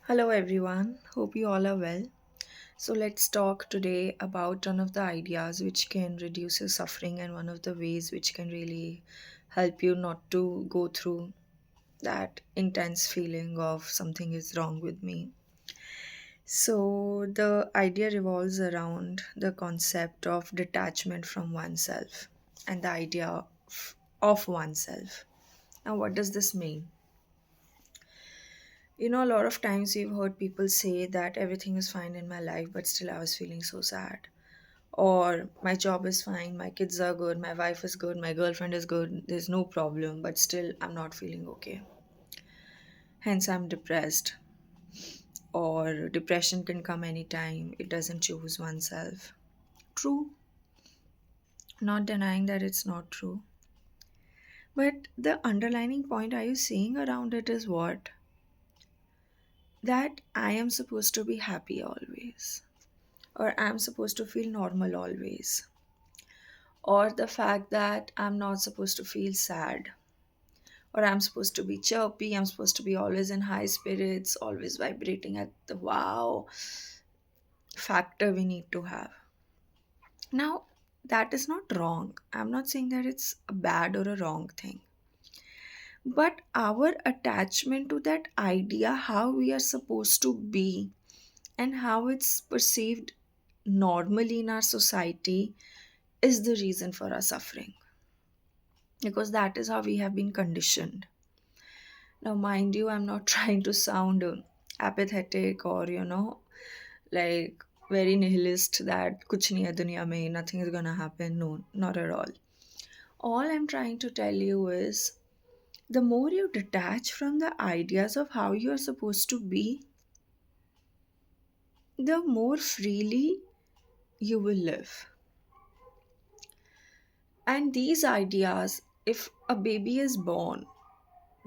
Hello, everyone. Hope you all are well. So, let's talk today about one of the ideas which can reduce your suffering and one of the ways which can really help you not to go through that intense feeling of something is wrong with me. So, the idea revolves around the concept of detachment from oneself and the idea of oneself. Now, what does this mean? A lot of times we've heard people say that everything is fine in my life, but still I was feeling so sad. Or my job is fine, my kids are good, my wife is good, my girlfriend is good, there's no problem, but still I'm not feeling okay. Hence, I'm depressed. Or depression can come anytime, it doesn't choose oneself. True, not denying that it's not true. But the underlining point are you saying around it is what? That I am supposed to be happy always, or I'm supposed to feel normal always, or the fact that I'm not supposed to feel sad, or I'm supposed to be chirpy, I'm supposed to be always in high spirits, always vibrating at the wow factor we need to have. Now, that is not wrong. I'm not saying that it's a bad or a wrong thing. But our attachment to that idea, how we are supposed to be, and how it's perceived normally in our society, is the reason for our suffering, because that is how we have been conditioned. Now, mind you, I'm not trying to sound apathetic or, like very nihilist that kuch nahi hai duniya mein, nothing is gonna happen. No, not at all. All I'm trying to tell you is the more you detach from the ideas of how you are supposed to be, the more freely you will live. And these ideas, if a baby is born,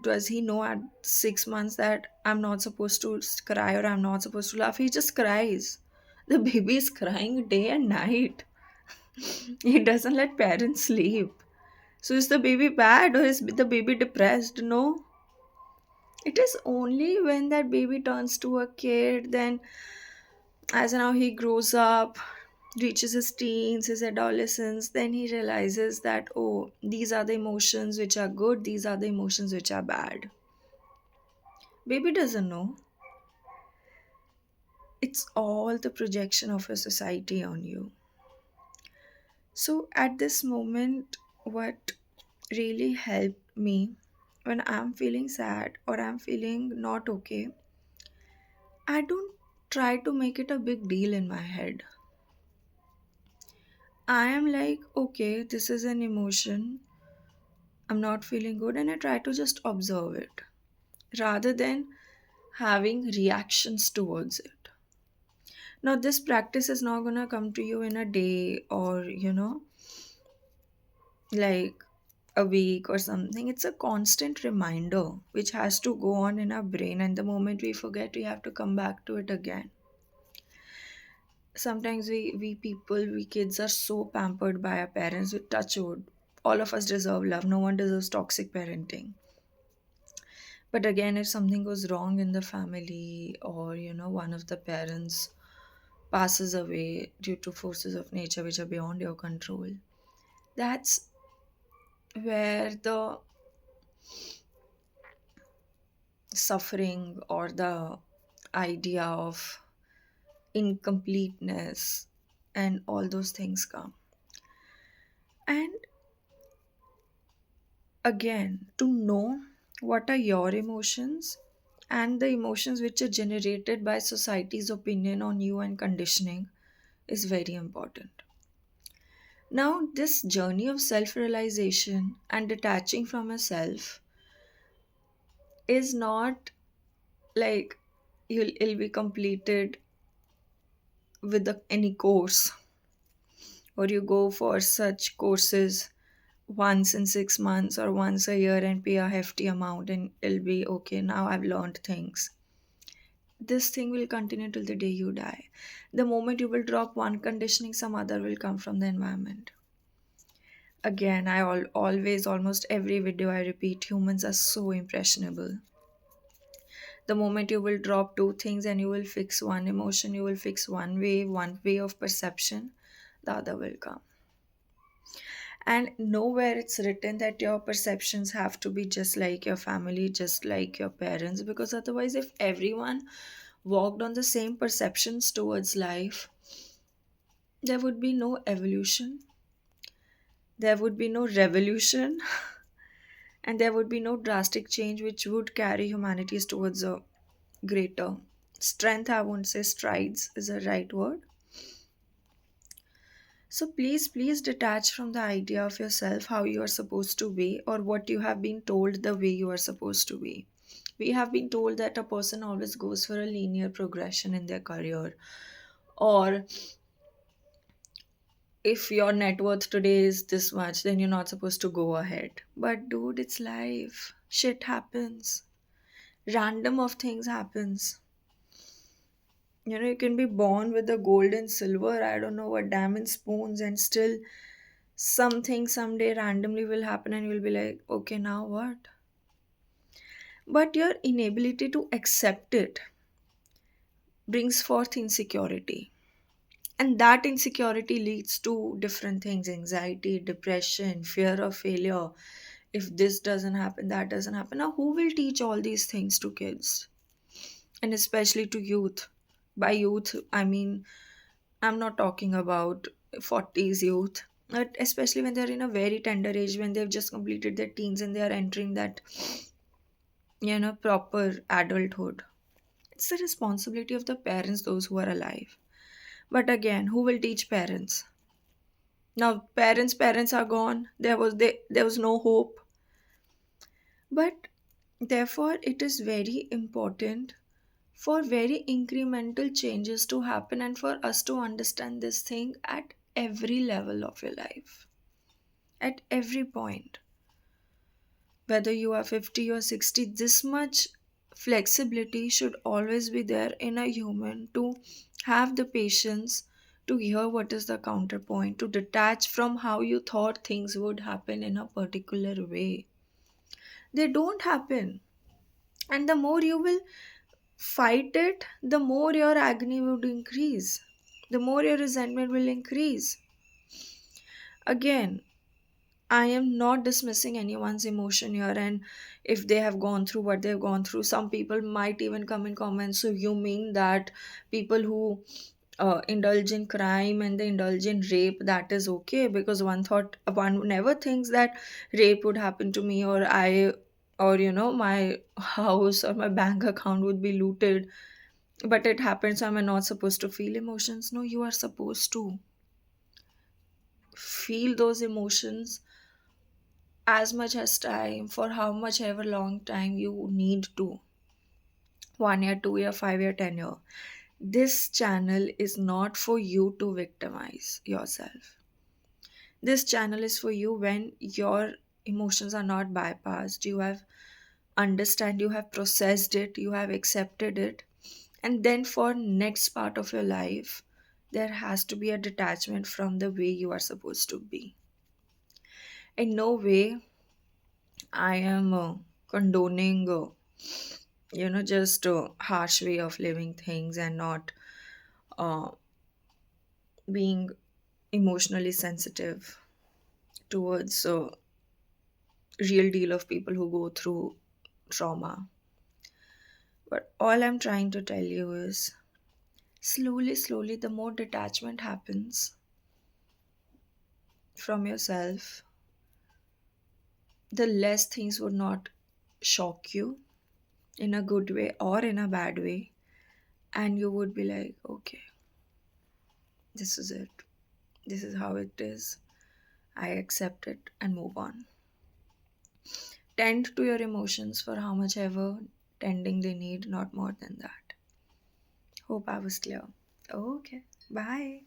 does he know at 6 months that I'm not supposed to cry or I'm not supposed to laugh? He just cries. The baby is crying day and night. He doesn't let parents sleep. So is the baby bad or is the baby depressed? No. It is only when that baby turns to a kid, then as now he grows up, reaches his teens, his adolescence, then he realizes that, oh, these are the emotions which are good, these are the emotions which are bad. Baby doesn't know. It's all the projection of a society on you. So at this moment, what really helped me when I'm feeling sad or I'm feeling not okay, I don't try to make it a big deal in my head. I am like, okay, this is an emotion. I'm not feeling good, and I try to just observe it rather than having reactions towards it. Now, this practice is not gonna come to you in a day or, like a week or something. It's a constant reminder which has to go on in our brain, and the moment we forget, we have to come back to it again. Sometimes we kids are so pampered by our parents with touch wood. All of us deserve love. No one deserves toxic parenting. But again, if something goes wrong in the family or one of the parents passes away due to forces of nature which are beyond your control, that's where the suffering or the idea of incompleteness and all those things come. And again, to know what are your emotions and the emotions which are generated by society's opinion on you and conditioning is very important. Now, this journey of self realization and detaching from yourself is not like it'll be completed with any course, or you go for such courses once in 6 months or once a year and pay a hefty amount and it'll be okay. Now I've learned things. This thing will continue till the day you die. The moment you will drop one conditioning, some other will come from the environment. Again, always, almost every video I repeat, humans are so impressionable. The moment you will drop two things and you will fix one emotion, you will fix one way of perception, the other will come. And nowhere it's written that your perceptions have to be just like your family, just like your parents, because otherwise, if everyone walked on the same perceptions towards life, there would be no evolution, there would be no revolution, and there would be no drastic change which would carry humanities towards a greater strength. I won't say strides is a right word. So please detach from the idea of yourself, how you are supposed to be, or what you have been told the way you are supposed to be. We have been told that a person always goes for a linear progression in their career, or if your net worth today is this much, then you're not supposed to go ahead. But dude, it's life. Shit happens. Random of things happens. You can be born with the gold and silver, I don't know what, diamond spoons, and still something someday randomly will happen and you'll be like, okay, now what? But your inability to accept it brings forth insecurity. And that insecurity leads to different things: anxiety, depression, fear of failure. If this doesn't happen, that doesn't happen. Now, who will teach all these things to kids? And especially to youth. By youth, I mean, I'm not talking about 40s youth, but especially when they're in a very tender age, when they've just completed their teens and they are entering that, proper adulthood. It's the responsibility of the parents, those who are alive. But again, who will teach parents? Now, parents are gone. There was no hope. But therefore, it is very important for very incremental changes to happen and for us to understand this thing at every level of your life, at every point. Whether you are 50 or 60, this much flexibility should always be there in a human to have the patience to hear what is the counterpoint, to detach from how you thought things would happen in a particular way. They don't happen. And the more you will fight it, the more your agony would increase, the more your resentment will increase. Again, I am not dismissing anyone's emotion here, and if they have gone through what they've gone through, some people might even come in comments. So, you mean that people who indulge in crime and they indulge in rape, that is okay? Because one never thinks that rape would happen to me, or my house or my bank account would be looted. But it happens. Am I not supposed to feel emotions? No, you are supposed to feel those emotions as much as time, for how much ever long time you need to. 1 year, 2 year, 5 year, 10 year. This channel is not for you to victimize yourself. This channel is for you when your emotions are not bypassed. You have understand, you have processed it, you have accepted it, and then for next part of your life, there has to be a detachment from the way you are supposed to be. In no way I am condoning, just a harsh way of living things and not uh, being emotionally sensitive towards real deal of people who go through trauma. But all I'm trying to tell you is slowly, the more detachment happens from yourself, the less things would not shock you in a good way or in a bad way. And you would be like, okay, this is it. This is how it is. I accept it and move on. Tend to your emotions for how much ever tending they need, not more than that. Hope I was clear. Okay, bye.